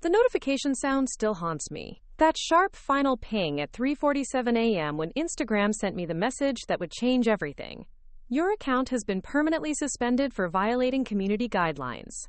The notification sound still haunts me. That sharp final ping at 3:47 a.m. when Instagram sent me the message that would change everything. Your account has been permanently suspended for violating community guidelines.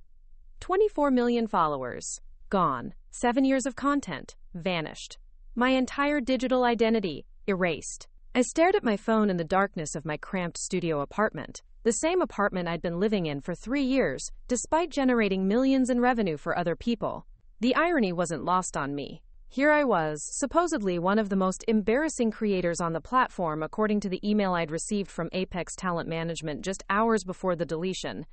24 million followers. Gone. 7 years of content. Vanished. My entire digital identity. Erased. I stared at my phone in the darkness of my cramped studio apartment, the same apartment I'd been living in for 3 years, despite generating millions in revenue for other people. The irony wasn't lost on me. Here I was, supposedly one of the most embarrassing creators on the platform according to the email I'd received from Apex Talent Management just hours before the deletion.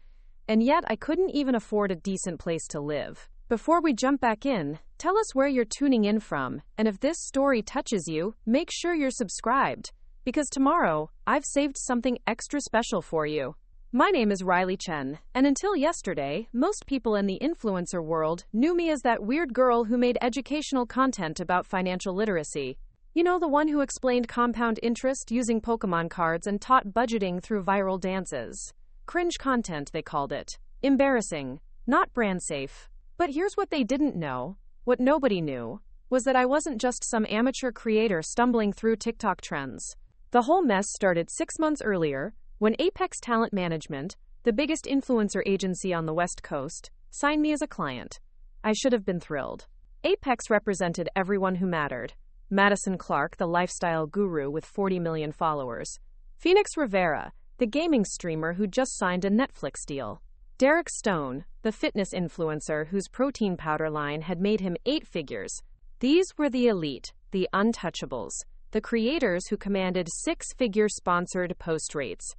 And yet I couldn't even afford a decent place to live. Before we jump back in, tell us where you're tuning in from, and if this story touches you, make sure you're subscribed, because tomorrow, I've saved something extra special for you. My name is Riley Chen, and until yesterday, most people in the influencer world knew me as that weird girl who made educational content about financial literacy. You know, the one who explained compound interest using Pokemon cards and taught budgeting through viral dances. Cringe content, they called it. Embarrassing. Not brand safe. But here's what they didn't know, what nobody knew, was that I wasn't just some amateur creator stumbling through TikTok trends. The whole mess started 6 months earlier, when Apex Talent Management, the biggest influencer agency on the West Coast, signed me as a client. I should have been thrilled. Apex represented everyone who mattered. Madison Clark, the lifestyle guru with 40 million followers. Phoenix Rivera, the gaming streamer who just signed a Netflix deal. Derek Stone, the fitness influencer whose protein powder line had made him 8 figures. These were the elite, the untouchables, the creators who commanded 6-figure sponsored post rates.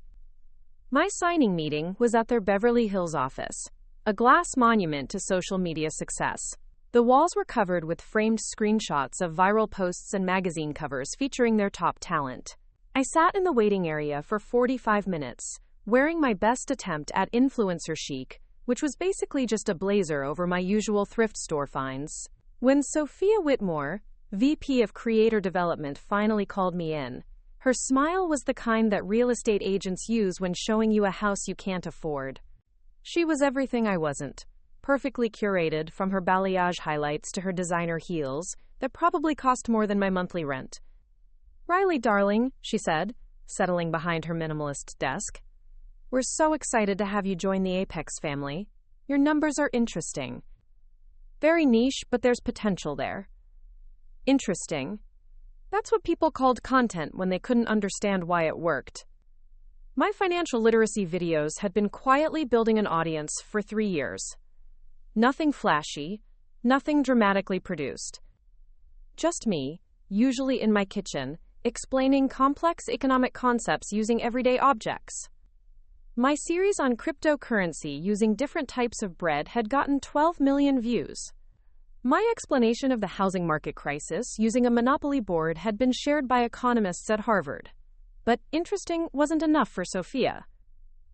My signing meeting was at their Beverly Hills office, a glass monument to social media success. The walls were covered with framed screenshots of viral posts and magazine covers featuring their top talent. I sat in the waiting area for 45 minutes, wearing my best attempt at influencer chic, which was basically just a blazer over my usual thrift store finds. When Sophia Whitmore, VP of Creator Development, finally called me in, her smile was the kind that real estate agents use when showing you a house you can't afford. She was everything I wasn't. Perfectly curated, from her balayage highlights to her designer heels that probably cost more than my monthly rent. "Riley, darling," she said, settling behind her minimalist desk. "We're so excited to have you join the Apex family. Your numbers are interesting. Very niche, but there's potential there." Interesting. That's what people called content when they couldn't understand why it worked. My financial literacy videos had been quietly building an audience for 3 years. Nothing flashy, nothing dramatically produced. Just me, usually in my kitchen, explaining complex economic concepts using everyday objects. My series on cryptocurrency using different types of bread had gotten 12 million views. My explanation of the housing market crisis using a Monopoly board had been shared by economists at Harvard. But interesting wasn't enough for Sophia.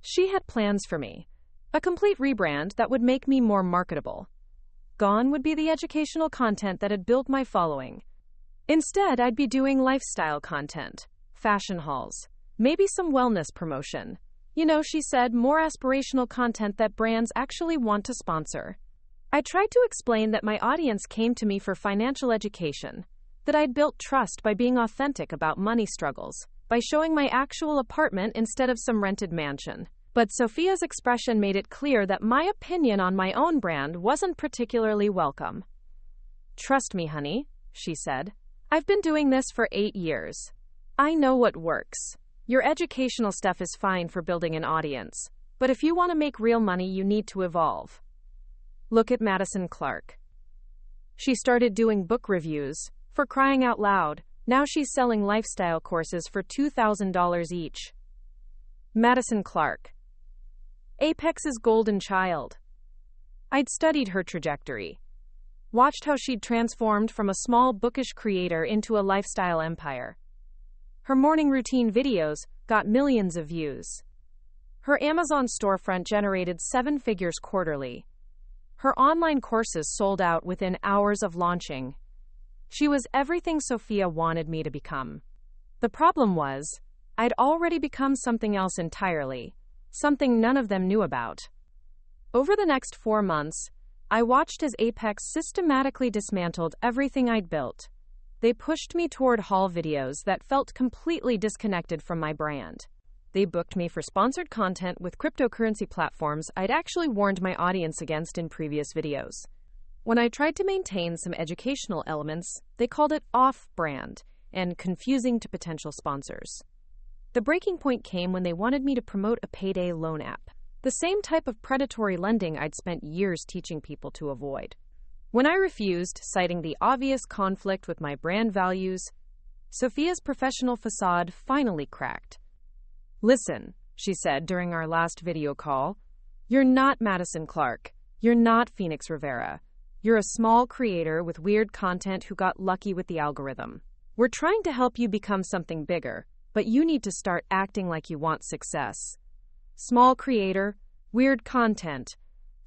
She had plans for me. A complete rebrand that would make me more marketable. Gone would be the educational content that had built my following. Instead, I'd be doing lifestyle content, fashion hauls, maybe some wellness promotion. You know, she said, more aspirational content that brands actually want to sponsor. I tried to explain that my audience came to me for financial education, that I'd built trust by being authentic about money struggles, by showing my actual apartment instead of some rented mansion. But Sophia's expression made it clear that my opinion on my own brand wasn't particularly welcome. "Trust me, honey," she said. "I've been doing this for 8 years. I know what works. Your educational stuff is fine for building an audience, but if you want to make real money, you need to evolve. Look at Madison Clark. She started doing book reviews, for crying out loud. Now she's selling lifestyle courses for $2,000 each. Madison Clark. Apex's golden child. I'd studied her trajectory. Watched how she'd transformed from a small bookish creator into a lifestyle empire. Her morning routine videos got millions of views. Her Amazon storefront generated 7 figures quarterly. Her online courses sold out within hours of launching. She was everything Sophia wanted me to become. The problem was, I'd already become something else entirely, something none of them knew about. Over the next 4 months, I watched as Apex systematically dismantled everything I'd built. They pushed me toward haul videos that felt completely disconnected from my brand. They booked me for sponsored content with cryptocurrency platforms I'd actually warned my audience against in previous videos. When I tried to maintain some educational elements, they called it off-brand and confusing to potential sponsors. The breaking point came when they wanted me to promote a payday loan app, the same type of predatory lending I'd spent years teaching people to avoid. When I refused, citing the obvious conflict with my brand values, Sophia's professional facade finally cracked. "Listen," she said during our last video call, "you're not Madison Clark. You're not Phoenix Rivera. You're a small creator with weird content who got lucky with the algorithm. We're trying to help you become something bigger, but you need to start acting like you want success. Small creator, weird content,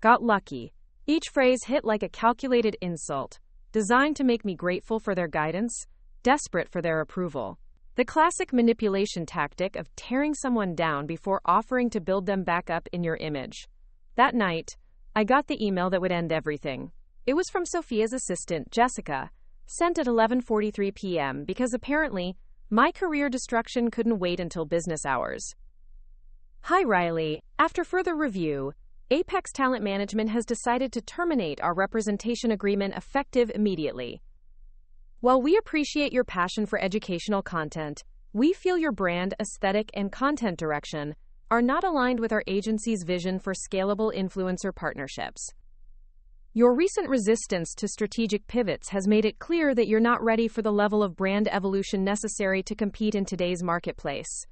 got lucky." Each phrase hit like a calculated insult, designed to make me grateful for their guidance, desperate for their approval. The classic manipulation tactic of tearing someone down before offering to build them back up in your image. That night, I got the email that would end everything. It was from Sophia's assistant, Jessica, sent at 11:43 p.m. because apparently, my career destruction couldn't wait until business hours. "Hi Riley, after further review, Apex Talent Management has decided to terminate our representation agreement effective immediately. While we appreciate your passion for educational content, we feel your brand, aesthetic, and content direction are not aligned with our agency's vision for scalable influencer partnerships. Your recent resistance to strategic pivots has made it clear that you're not ready for the level of brand evolution necessary to compete in today's marketplace.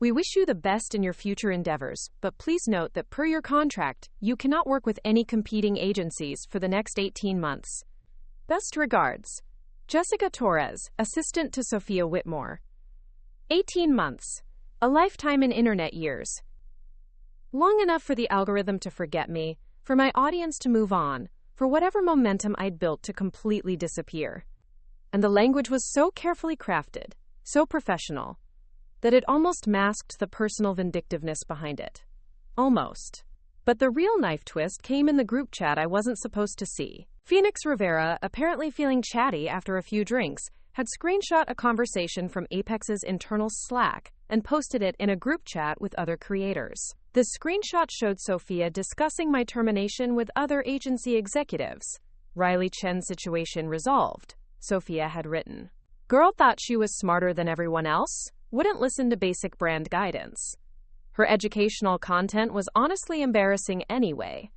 We wish you the best in your future endeavors, but please note that per your contract, you cannot work with any competing agencies for the next 18 months. Best regards, Jessica Torres, assistant to Sophia Whitmore. 18 months. A lifetime in internet years. Long enough for the algorithm to forget me, for my audience to move on, for whatever momentum I'd built to completely disappear. And the language was so carefully crafted, so professional, that it almost masked the personal vindictiveness behind it. Almost. But the real knife twist came in the group chat I wasn't supposed to see. Phoenix Rivera, apparently feeling chatty after a few drinks, had screenshot a conversation from Apex's internal Slack and posted it in a group chat with other creators. The screenshot showed Sophia discussing my termination with other agency executives. "Riley Chen situation resolved," Sophia had written. Girl thought she was smarter than everyone else, wouldn't listen to basic brand guidance. Her educational content was honestly embarrassing anyway.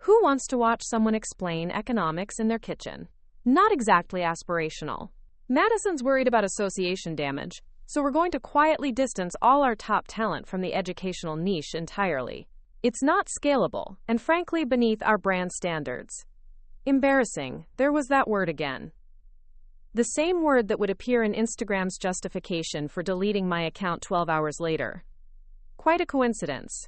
Who wants to watch someone explain economics in their kitchen? Not exactly aspirational. Madison's worried about association damage, so we're going to quietly distance all our top talent from the educational niche entirely. It's not scalable, and frankly beneath our brand standards. Embarrassing, there was that word again. The same word that would appear in Instagram's justification for deleting my account 12 hours later. Quite a coincidence.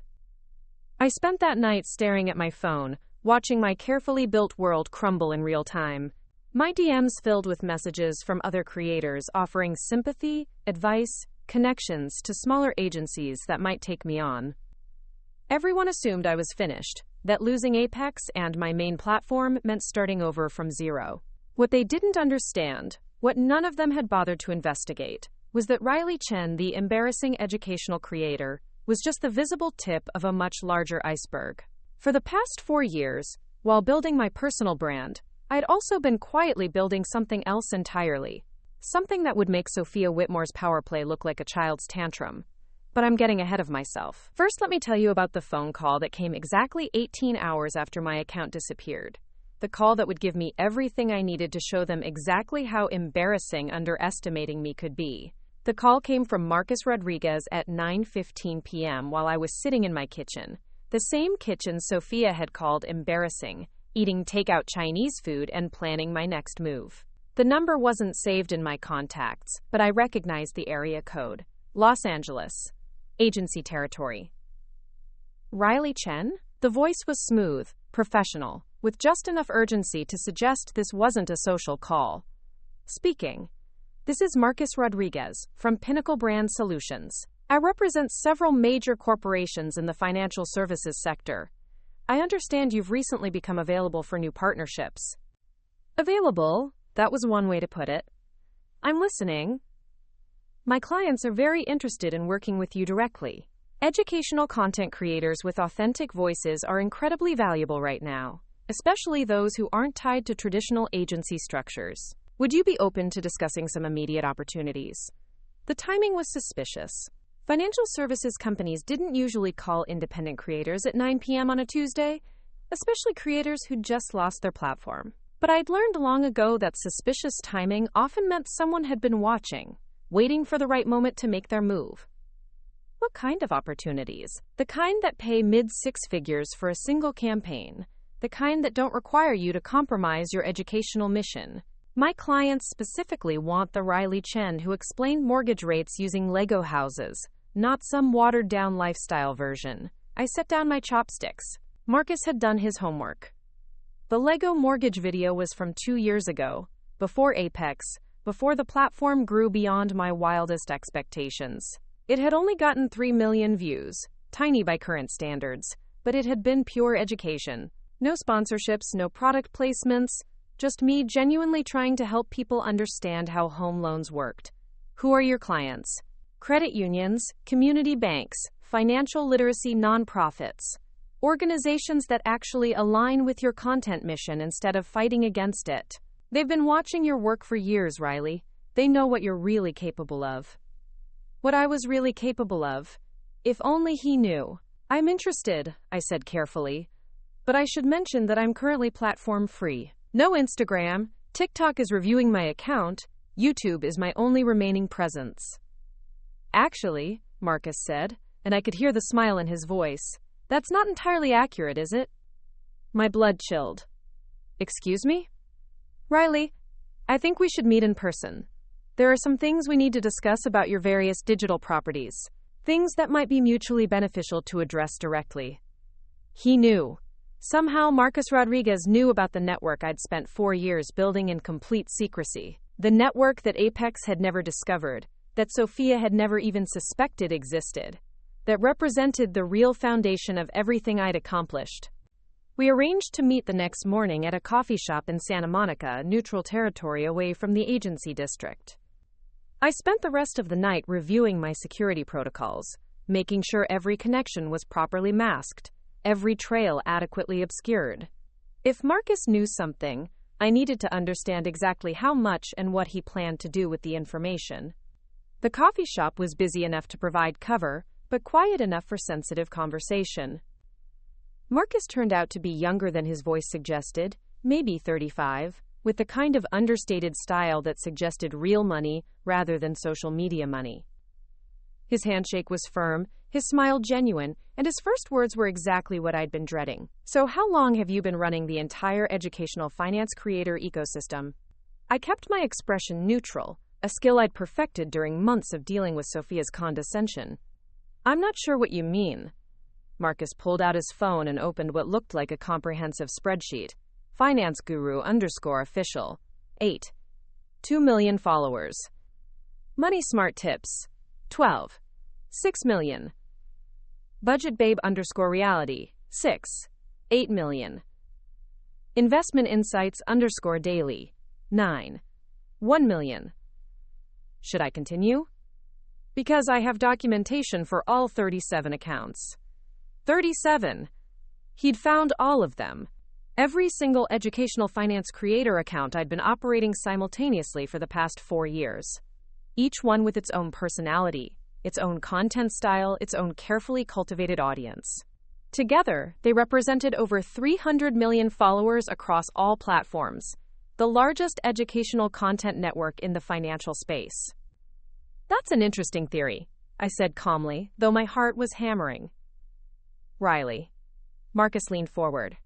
I spent that night staring at my phone, watching my carefully built world crumble in real time. My DMs filled with messages from other creators offering sympathy, advice, connections to smaller agencies that might take me on. Everyone assumed I was finished, that losing Apex and my main platform meant starting over from zero. What they didn't understand, what none of them had bothered to investigate, was that Riley Chen, the embarrassing educational creator, was just the visible tip of a much larger iceberg. For the past 4 years, while building my personal brand, I'd also been quietly building something else entirely. Something that would make Sophia Whitmore's power play look like a child's tantrum. But I'm getting ahead of myself. First, let me tell you about the phone call that came exactly 18 hours after my account disappeared. The call that would give me everything I needed to show them exactly how embarrassing underestimating me could be. The call came from Marcus Rodriguez at 9:15 p.m. while I was sitting in my kitchen. The same kitchen Sophia had called embarrassing, eating takeout Chinese food and planning my next move. The number wasn't saved in my contacts, but I recognized the area code. Los Angeles. Agency territory. Riley Chen? The voice was smooth, professional, with just enough urgency to suggest this wasn't a social call. Speaking. This is Marcus Rodriguez from Pinnacle Brand Solutions. I represent several major corporations in the financial services sector. I understand you've recently become available for new partnerships. Available? That was one way to put it. I'm listening. My clients are very interested in working with you directly. Educational content creators with authentic voices are incredibly valuable right now, especially those who aren't tied to traditional agency structures. Would you be open to discussing some immediate opportunities? The timing was suspicious. Financial services companies didn't usually call independent creators at 9 p.m. on a Tuesday, especially creators who'd just lost their platform. But I'd learned long ago that suspicious timing often meant someone had been watching, waiting for the right moment to make their move. What kind of opportunities? The kind that pay mid-six figures for a single campaign. The kind that don't require you to compromise your educational mission. My clients specifically want the Riley Chen who explained mortgage rates using Lego houses, not some watered-down lifestyle version. I set down my chopsticks. Marcus had done his homework. The Lego mortgage video was from 2 years ago, before Apex, before the platform grew beyond my wildest expectations. It had only gotten 3 million views, tiny by current standards, but it had been pure education. No sponsorships, no product placements, just me genuinely trying to help people understand how home loans worked. Who are your clients? Credit unions, community banks, financial literacy nonprofits. Organizations that actually align with your content mission instead of fighting against it. They've been watching your work for years, Riley. They know what you're really capable of. What I was really capable of. If only he knew. I'm interested, I said carefully. But I should mention that I'm currently platform free. No Instagram, TikTok is reviewing my account, YouTube is my only remaining presence. Actually, Marcus said, and I could hear the smile in his voice. That's not entirely accurate, is it? My blood chilled. Excuse me? Riley, I think we should meet in person. There are some things we need to discuss about your various digital properties. Things that might be mutually beneficial to address directly. He knew. Somehow Marcus Rodriguez knew about the network I'd spent 4 years building in complete secrecy. The network that Apex had never discovered, that Sophia had never even suspected existed. That represented the real foundation of everything I'd accomplished. We arranged to meet the next morning at a coffee shop in Santa Monica, neutral territory away from the agency district. I spent the rest of the night reviewing my security protocols, making sure every connection was properly masked, every trail adequately obscured. If Marcus knew something, I needed to understand exactly how much and what he planned to do with the information. The coffee shop was busy enough to provide cover, but quiet enough for sensitive conversation. Marcus turned out to be younger than his voice suggested, maybe 35, with the kind of understated style that suggested real money rather than social media money. His handshake was firm, his smile genuine, and his first words were exactly what I'd been dreading. So how long have you been running the entire educational finance creator ecosystem? I kept my expression neutral, a skill I'd perfected during months of dealing with Sophia's condescension. I'm not sure what you mean. Marcus pulled out his phone and opened what looked like a comprehensive spreadsheet. Finance Guru _official. 8. 2 million followers. Money Smart Tips. 12. 6 million. Budget Babe _reality. 6. 8 million. Investment Insights _daily. 9. 1 million. Should I continue? Because I have documentation for all 37 accounts. 37! He'd found all of them. Every single educational finance creator account I'd been operating simultaneously for the past 4 years. Each one with its own personality, its own content style, its own carefully cultivated audience. Together, they represented over 300 million followers across all platforms, the largest educational content network in the financial space. That's an interesting theory, I said calmly, though my heart was hammering. Riley. Marcus leaned forward.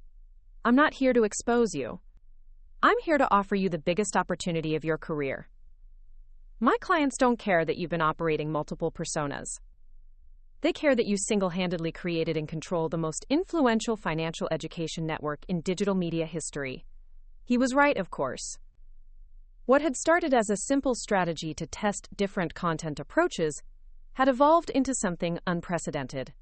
I'm not here to expose you. I'm here to offer you the biggest opportunity of your career. My clients don't care that you've been operating multiple personas. They care that you single-handedly created and control the most influential financial education network in digital media history. He was right, of course. What had started as a simple strategy to test different content approaches had evolved into something unprecedented.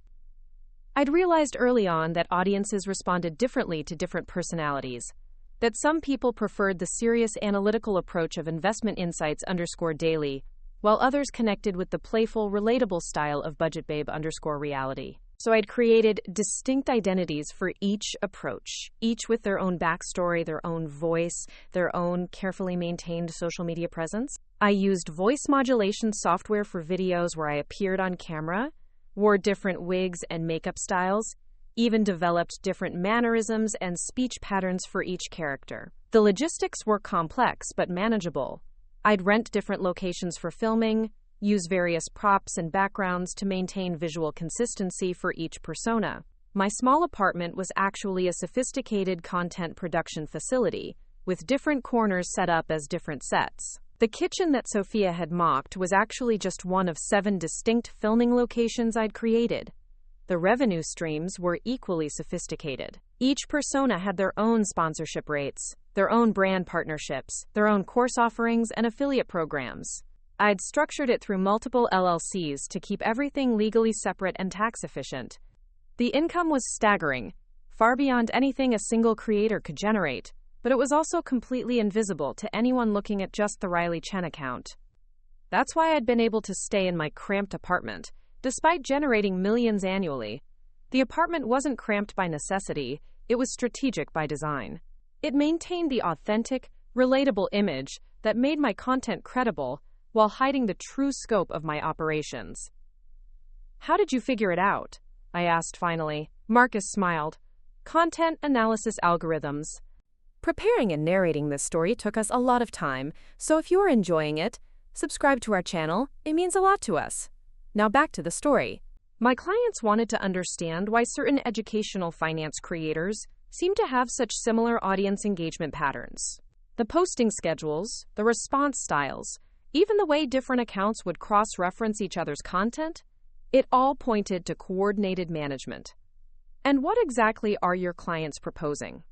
I'd realized early on that audiences responded differently to different personalities, that some people preferred the serious analytical approach of investment insights _daily, while others connected with the playful, relatable style of budget babe _reality. So I'd created distinct identities for each approach, each with their own backstory, their own voice, their own carefully maintained social media presence. I used voice modulation software for videos where I appeared on camera, wore different wigs and makeup styles, even developed different mannerisms and speech patterns for each character. The logistics were complex but manageable. I'd rent different locations for filming, use various props and backgrounds to maintain visual consistency for each persona. My small apartment was actually a sophisticated content production facility, with different corners set up as different sets. The kitchen that Sophia had mocked was actually just one of 7 distinct filming locations I'd created. The revenue streams were equally sophisticated. Each persona had their own sponsorship rates, their own brand partnerships, their own course offerings, and affiliate programs. I'd structured it through multiple LLCs to keep everything legally separate and tax efficient. The income was staggering, far beyond anything a single creator could generate, but it was also completely invisible to anyone looking at just the Riley Chen account. That's why I'd been able to stay in my cramped apartment, despite generating millions annually. The apartment wasn't cramped by necessity, it was strategic by design. It maintained the authentic, relatable image that made my content credible, while hiding the true scope of my operations. "How did you figure it out?" I asked finally. Marcus smiled. "Content analysis algorithms." Preparing and narrating this story took us a lot of time, so if you are enjoying it, subscribe to our channel, it means a lot to us. Now back to the story. My clients wanted to understand why certain educational finance creators seem to have such similar audience engagement patterns. The posting schedules, the response styles, even the way different accounts would cross-reference each other's content, it all pointed to coordinated management. And what exactly are your clients proposing?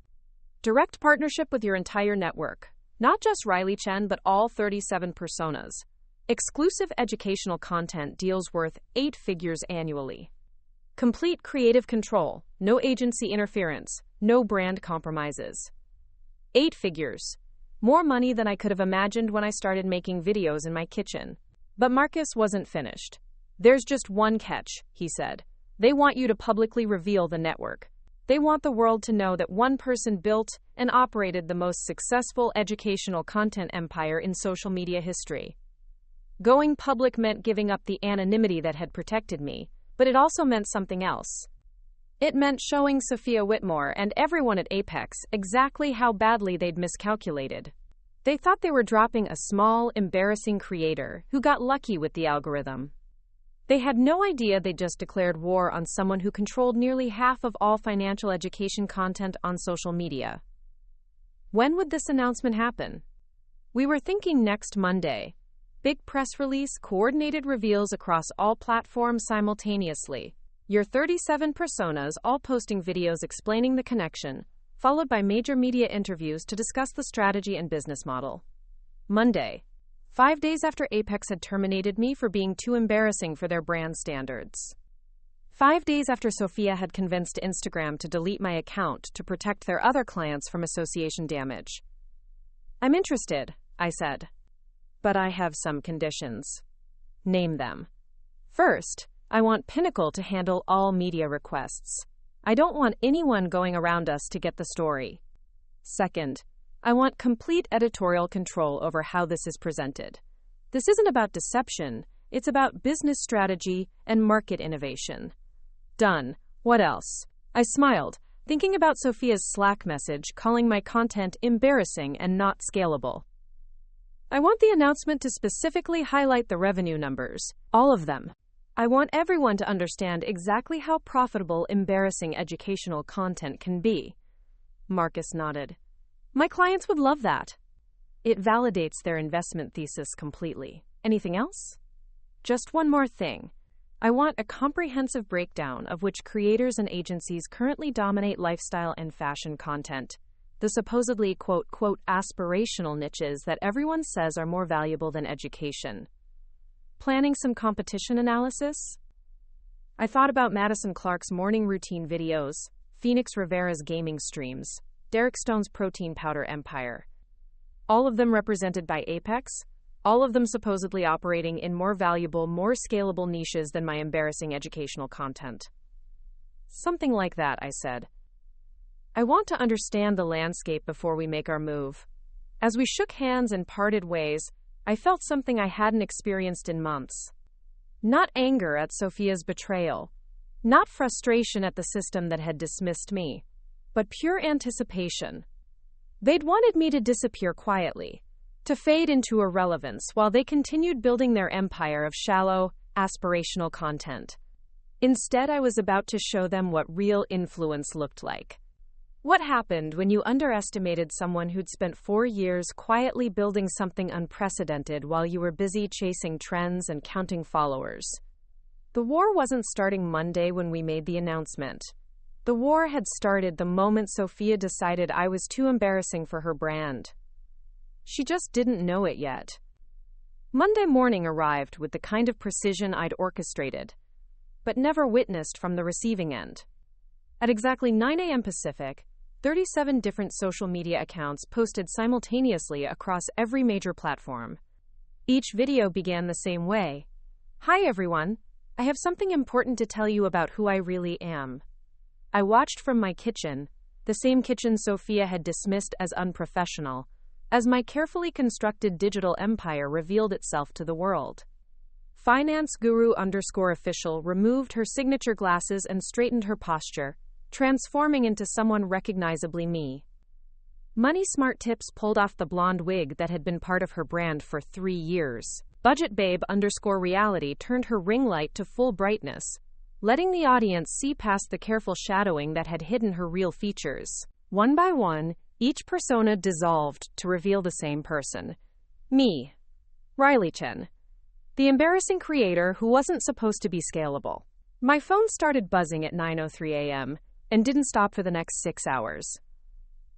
Direct partnership with your entire network, not just Riley Chen, but all 37 personas. Exclusive educational content deals worth 8 figures annually. Complete creative control, no agency interference, no brand compromises. 8 figures. More money than I could have imagined when I started making videos in my kitchen. But Marcus wasn't finished. "There's just one catch," he said. "They want you to publicly reveal the network. They want the world to know that one person built and operated the most successful educational content empire in social media history." Going public meant giving up the anonymity that had protected me, but it also meant something else. It meant showing Sophia Whitmore and everyone at Apex exactly how badly they'd miscalculated. They thought they were dropping a small, embarrassing creator who got lucky with the algorithm. They had no idea they'd just declared war on someone who controlled nearly half of all financial education content on social media. When would this announcement happen? We were thinking next Monday. Big press release, coordinated reveals across all platforms simultaneously. Your 37 personas all posting videos explaining the connection, followed by major media interviews to discuss the strategy and business model. Monday. 5 days after Apex had terminated me for being too embarrassing for their brand standards. 5 days after Sophia had convinced Instagram to delete my account to protect their other clients from association damage. "I'm interested," I said. "But I have some conditions." "Name them." "First, I want Pinnacle to handle all media requests. I don't want anyone going around us to get the story. Second, I want complete editorial control over how this is presented. This isn't about deception, it's about business strategy and market innovation." Done. What else? I smiled, thinking about Sophia's Slack message calling my content embarrassing and not scalable. "I want the announcement to specifically highlight the revenue numbers, all of them. I want everyone to understand exactly how profitable embarrassing educational content can be." Marcus nodded. "My clients would love that. It validates their investment thesis completely. Anything else?" "Just one more thing. I want a comprehensive breakdown of which creators and agencies currently dominate lifestyle and fashion content, the supposedly quote aspirational niches that everyone says are more valuable than education. Planning some competition analysis?" I thought about Madison Clark's morning routine videos, Phoenix Rivera's gaming streams, Derek Stone's protein powder empire. All of them represented by Apex, all of them supposedly operating in more valuable, more scalable niches than my embarrassing educational content. Something like that, I said. I want to understand the landscape before we make our move. As we shook hands and parted ways, I felt something I hadn't experienced in months. Not anger at Sophia's betrayal, not frustration at the system that had dismissed me, but pure anticipation. They'd wanted me to disappear quietly, to fade into irrelevance while they continued building their empire of shallow, aspirational content. Instead, I was about to show them what real influence looked like. What happened when you underestimated someone who'd spent 4 years quietly building something unprecedented while you were busy chasing trends and counting followers? The war wasn't starting Monday when we made the announcement. The war had started the moment Sophia decided I was too embarrassing for her brand. She just didn't know it yet. Monday morning arrived with the kind of precision I'd orchestrated, but never witnessed from the receiving end. At exactly 9 a.m. Pacific, 37 different social media accounts posted simultaneously across every major platform. Each video began the same way. "Hi everyone, I have something important to tell you about who I really am." I watched from my kitchen, the same kitchen Sophia had dismissed as unprofessional, as my carefully constructed digital empire revealed itself to the world. Finance guru _official removed her signature glasses and straightened her posture, transforming into someone recognizably me. Money Smart Tips pulled off the blonde wig that had been part of her brand for 3 years. Budget Babe _reality turned her ring light to full brightness, letting the audience see past the careful shadowing that had hidden her real features. One by one, each persona dissolved to reveal the same person. Me, Riley Chen, the embarrassing creator who wasn't supposed to be scalable. My phone started buzzing at 9:03 a.m. and didn't stop for the next 6 hours.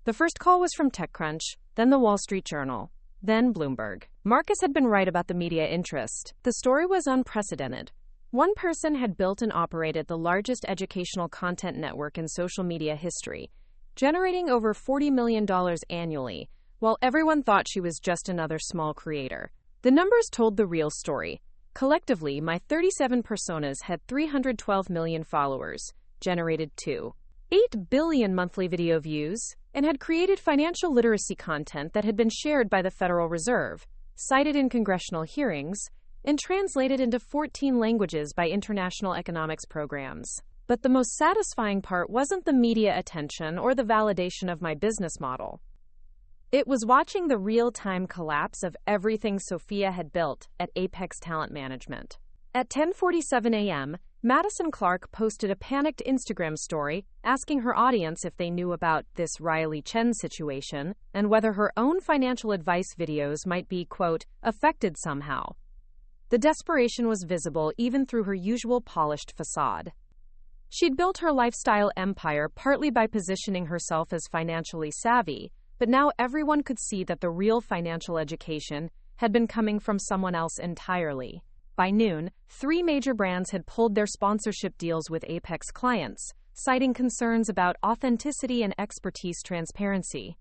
The first call was from TechCrunch, then the Wall Street Journal, then Bloomberg. Marcus had been right about the media interest. The story was unprecedented. One person had built and operated the largest educational content network in social media history, generating over $40 million annually, while everyone thought she was just another small creator. The numbers told the real story. Collectively, my 37 personas had 312 million followers, generated 2.8 billion monthly video views, and had created financial literacy content that had been shared by the Federal Reserve, cited in congressional hearings, and translated into 14 languages by international economics programs. But the most satisfying part wasn't the media attention or the validation of my business model. It was watching the real-time collapse of everything Sophia had built at Apex Talent Management. At 10:47 a.m., Madison Clark posted a panicked Instagram story asking her audience if they knew about this Riley Chen situation and whether her own financial advice videos might be, quote, affected somehow. The desperation was visible even through her usual polished facade. She'd built her lifestyle empire partly by positioning herself as financially savvy, but now everyone could see that the real financial education had been coming from someone else entirely. By noon, 3 major brands had pulled their sponsorship deals with Apex clients, citing concerns about authenticity and expertise transparency.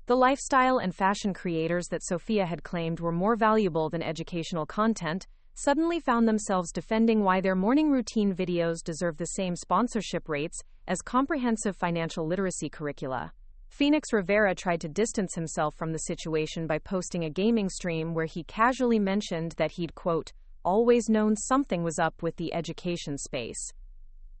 The lifestyle and fashion creators that Sophia had claimed were more valuable than educational content suddenly found themselves defending why their morning routine videos deserve the same sponsorship rates as comprehensive financial literacy curricula. Phoenix Rivera tried to distance himself from the situation by posting a gaming stream where he casually mentioned that he'd, quote, always known something was up with the education space.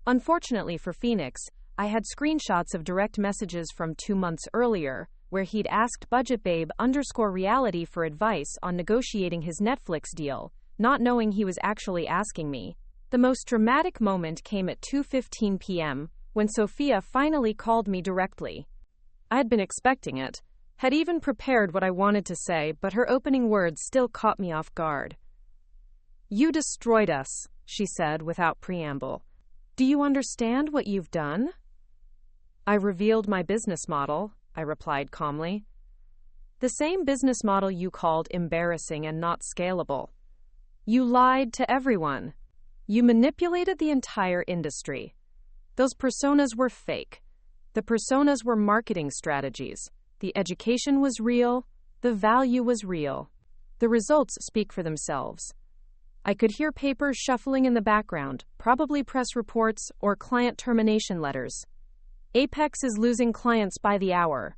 Unfortunately for Phoenix, I had screenshots of direct messages from 2 months earlier, where he'd asked Budget Babe _reality for advice on negotiating his Netflix deal, not knowing he was actually asking me. The most dramatic moment came at 2:15 p.m., when Sophia finally called me directly. I had been expecting it, had even prepared what I wanted to say, but her opening words still caught me off guard. "You destroyed us," she said without preamble. "Do you understand what you've done?" "I revealed my business model," I replied calmly. "The same business model you called embarrassing and not scalable. You lied to everyone. You manipulated the entire industry. Those personas were fake. The personas were marketing strategies. The education was real. The value was real. The results speak for themselves. I could hear papers shuffling in the background, probably press reports or client termination letters. Apex is losing clients by the hour.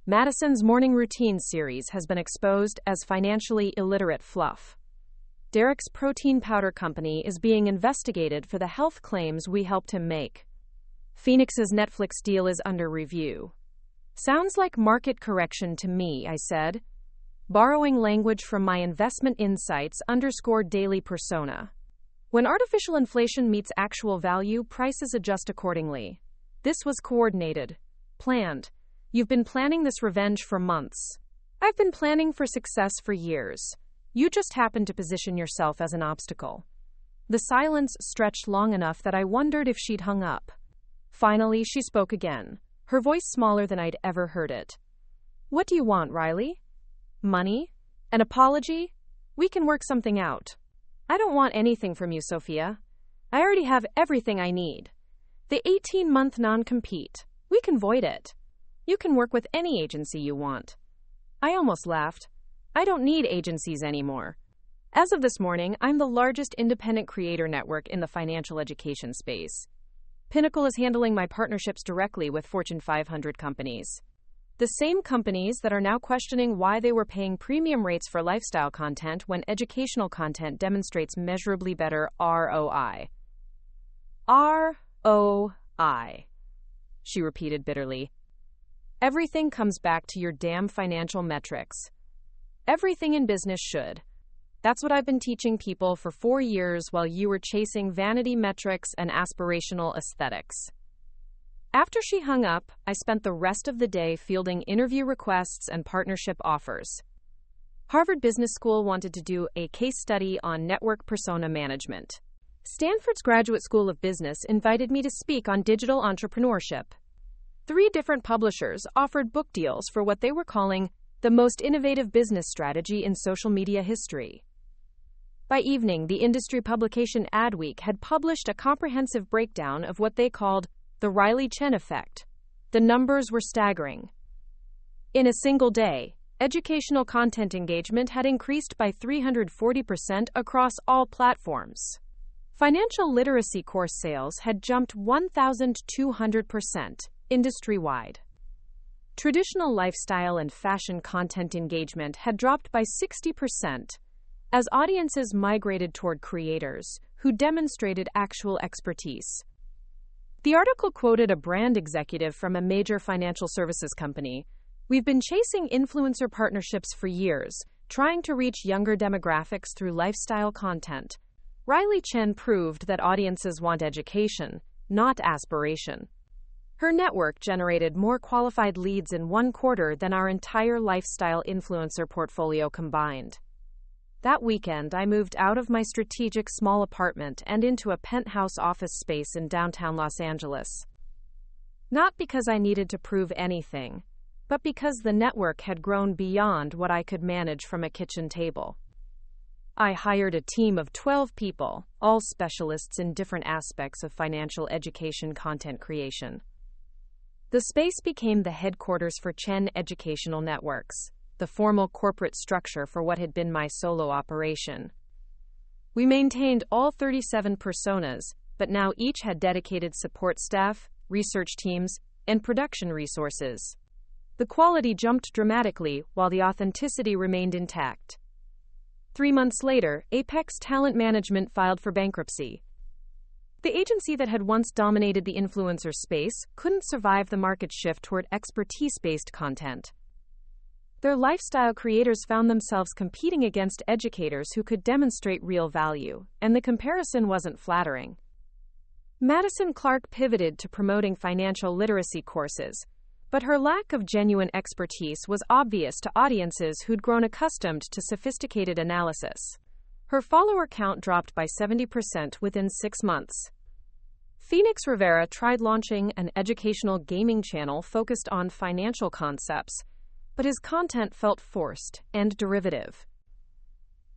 Madison's morning routine series has been exposed as financially illiterate fluff. Derek's protein powder company is being investigated for the health claims we helped him make. Phoenix's Netflix deal is under review. Sounds like market correction to me, I said. Borrowing language from my investment insights underscored daily persona. When artificial inflation meets actual value, prices adjust accordingly. This was coordinated. Planned. You've been planning this revenge for months. I've been planning for success for years. You just happened to position yourself as an obstacle. The silence stretched long enough that I wondered if she'd hung up. Finally, she spoke again, her voice smaller than I'd ever heard it. What do you want, Riley? Money? An apology? We can work something out. I don't want anything from you, Sophia. I already have everything I need. The 18-month non-compete. We can void it. You can work with any agency you want. I almost laughed. I don't need agencies anymore. As of this morning, I'm the largest independent creator network in the financial education space. Pinnacle is handling my partnerships directly with Fortune 500 companies. The same companies that are now questioning why they were paying premium rates for lifestyle content when educational content demonstrates measurably better ROI. ROI, she repeated bitterly. Everything comes back to your damn financial metrics. Everything in business should. That's what I've been teaching people for 4 years while you were chasing vanity metrics and aspirational aesthetics. After she hung up, I spent the rest of the day fielding interview requests and partnership offers. Harvard Business School wanted to do a case study on network persona management. Stanford's Graduate School of Business invited me to speak on digital entrepreneurship. 3 different publishers offered book deals for what they were calling the most innovative business strategy in social media history. By evening, the industry publication Adweek had published a comprehensive breakdown of what they called the Riley Chen effect. The numbers were staggering. In a single day, educational content engagement had increased by 340% across all platforms. Financial literacy course sales had jumped 1,200%. Industry-wide. Traditional lifestyle and fashion content engagement had dropped by 60% as audiences migrated toward creators who demonstrated actual expertise. The article quoted a brand executive from a major financial services company. We've been chasing influencer partnerships for years, trying to reach younger demographics through lifestyle content. Riley Chen proved that audiences want education, not aspiration. Her network generated more qualified leads in 1 quarter than our entire lifestyle influencer portfolio combined. That weekend, I moved out of my strategic small apartment and into a penthouse office space in downtown Los Angeles. Not because I needed to prove anything, but because the network had grown beyond what I could manage from a kitchen table. I hired a team of 12 people, all specialists in different aspects of financial education content creation. The space became the headquarters for Chen Educational Networks, the formal corporate structure for what had been my solo operation. We maintained all 37 personas, but now each had dedicated support staff, research teams, and production resources. The quality jumped dramatically while the authenticity remained intact. 3 months later, Apex Talent Management filed for bankruptcy. The agency that had once dominated the influencer space couldn't survive the market shift toward expertise-based content. Their lifestyle creators found themselves competing against educators who could demonstrate real value, and the comparison wasn't flattering. Madison Clark pivoted to promoting financial literacy courses, but her lack of genuine expertise was obvious to audiences who'd grown accustomed to sophisticated analysis. Her follower count dropped by 70% within 6 months. Phoenix Rivera tried launching an educational gaming channel focused on financial concepts, but his content felt forced and derivative.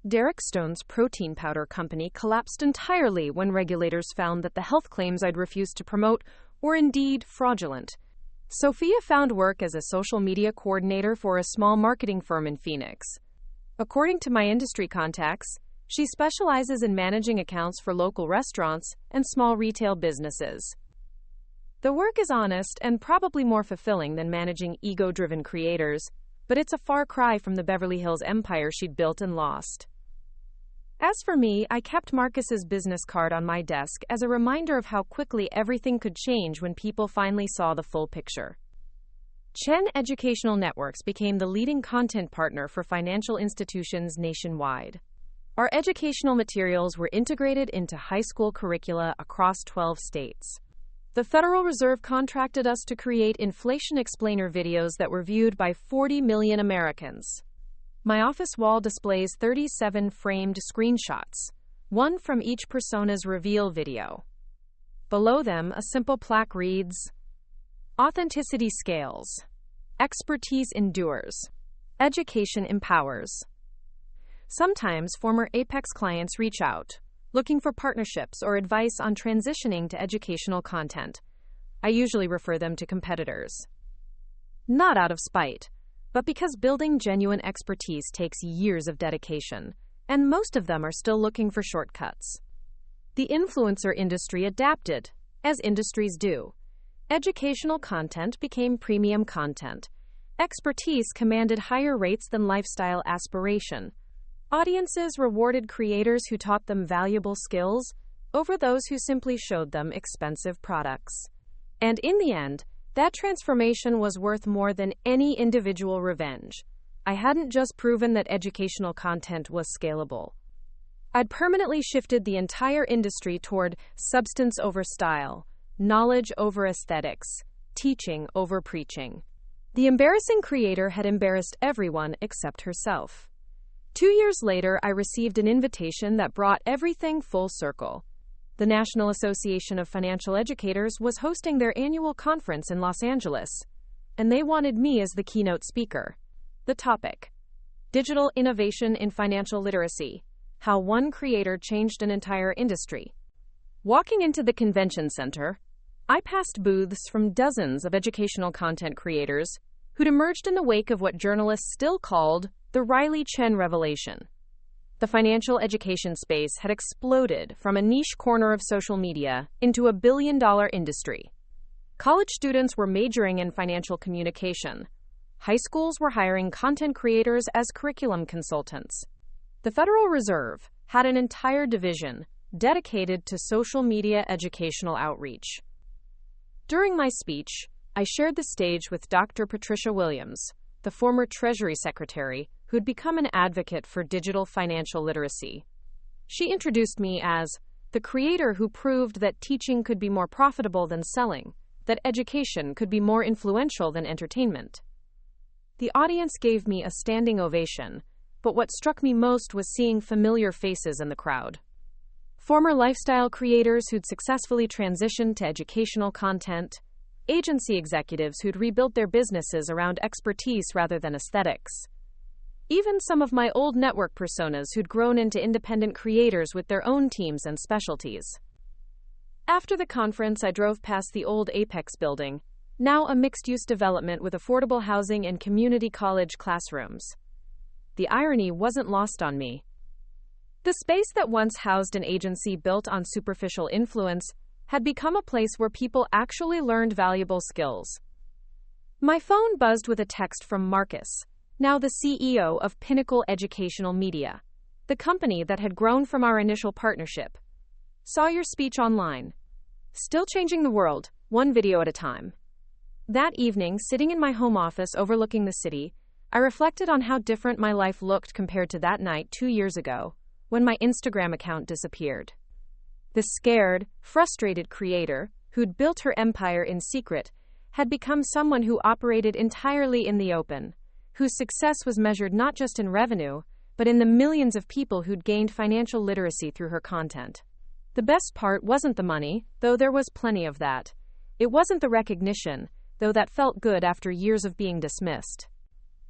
Derek Stone's protein powder company collapsed entirely when regulators found that the health claims I'd refused to promote were indeed fraudulent. Sophia found work as a social media coordinator for a small marketing firm in Phoenix. According to my industry contacts, she specializes in managing accounts for local restaurants and small retail businesses. The work is honest and probably more fulfilling than managing ego-driven creators, but it's a far cry from the Beverly Hills empire she'd built and lost. As for me, I kept Marcus's business card on my desk as a reminder of how quickly everything could change when people finally saw the full picture. Chen Educational Networks became the leading content partner for financial institutions nationwide. Our educational materials were integrated into high school curricula across 12 states. The Federal Reserve contracted us to create inflation explainer videos that were viewed by 40 million Americans. My office wall displays 37 framed screenshots, one from each persona's reveal video. Below them, a simple plaque reads, "Authenticity scales. Expertise endures. Education empowers." Sometimes former Apex clients reach out, looking for partnerships or advice on transitioning to educational content. I usually refer them to competitors. Not out of spite, but because building genuine expertise takes years of dedication, and most of them are still looking for shortcuts. The influencer industry adapted, as industries do. Educational content became premium content. Expertise commanded higher rates than lifestyle aspiration. Audiences rewarded creators who taught them valuable skills over those who simply showed them expensive products. And in the end, that transformation was worth more than any individual revenge. I hadn't just proven that educational content was scalable. I'd permanently shifted the entire industry toward substance over style, knowledge over aesthetics, teaching over preaching. The embarrassing creator had embarrassed everyone except herself. 2 years later, I received an invitation that brought everything full circle. The National Association of Financial Educators was hosting their annual conference in Los Angeles, and they wanted me as the keynote speaker. The topic: Digital Innovation in Financial Literacy, How One Creator Changed an Entire Industry. Walking into the convention center, I passed booths from dozens of educational content creators who'd emerged in the wake of what journalists still called the Riley Chen revelation. The financial education space had exploded from a niche corner of social media into a billion-dollar industry. College students were majoring in financial communication. High schools were hiring content creators as curriculum consultants. The Federal Reserve had an entire division dedicated to social media educational outreach. During my speech, I shared the stage with Dr. Patricia Williams, the former Treasury Secretary, who'd become an advocate for digital financial literacy. She introduced me as the creator who proved that teaching could be more profitable than selling, that education could be more influential than entertainment. The audience gave me a standing ovation, but what struck me most was seeing familiar faces in the crowd. Former lifestyle creators who'd successfully transitioned to educational content, agency executives who'd rebuilt their businesses around expertise rather than aesthetics. Even some of my old network personas who'd grown into independent creators with their own teams and specialties. After the conference, I drove past the old Apex building, now a mixed-use development with affordable housing and community college classrooms. The irony wasn't lost on me. The space that once housed an agency built on superficial influence had become a place where people actually learned valuable skills. My phone buzzed with a text from Marcus, now the CEO of Pinnacle Educational Media, the company that had grown from our initial partnership. Saw your speech online. Still changing the world, one video at a time. That evening, sitting in my home office overlooking the city, I reflected on how different my life looked compared to that night 2 years ago, when my Instagram account disappeared. The scared, frustrated creator, who'd built her empire in secret, had become someone who operated entirely in the open, whose success was measured not just in revenue, but in the millions of people who'd gained financial literacy through her content. The best part wasn't the money, though there was plenty of that. It wasn't the recognition, though that felt good after years of being dismissed.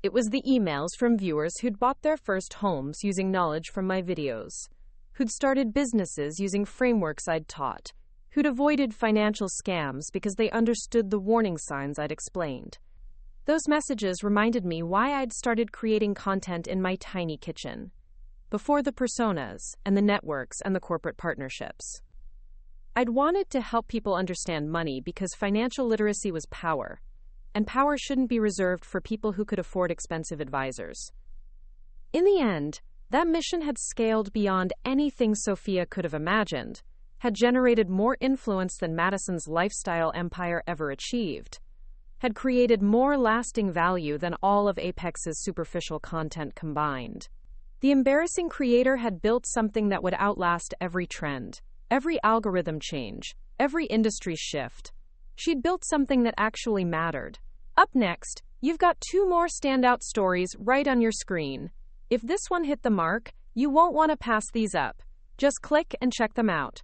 It was the emails from viewers who'd bought their first homes using knowledge from my videos, who'd started businesses using frameworks I'd taught, who'd avoided financial scams because they understood the warning signs I'd explained. Those messages reminded me why I'd started creating content in my tiny kitchen, before the personas and the networks and the corporate partnerships. I'd wanted to help people understand money because financial literacy was power, and power shouldn't be reserved for people who could afford expensive advisors. In the end, that mission had scaled beyond anything Sophia could have imagined, had generated more influence than Madison's lifestyle empire ever achieved, had created more lasting value than all of Apex's superficial content combined. The embarrassing creator had built something that would outlast every trend, every algorithm change, every industry shift. She'd built something that actually mattered. Up next, you've got 2 more standout stories right on your screen. If this one hit the mark, you won't want to pass these up. Just click and check them out.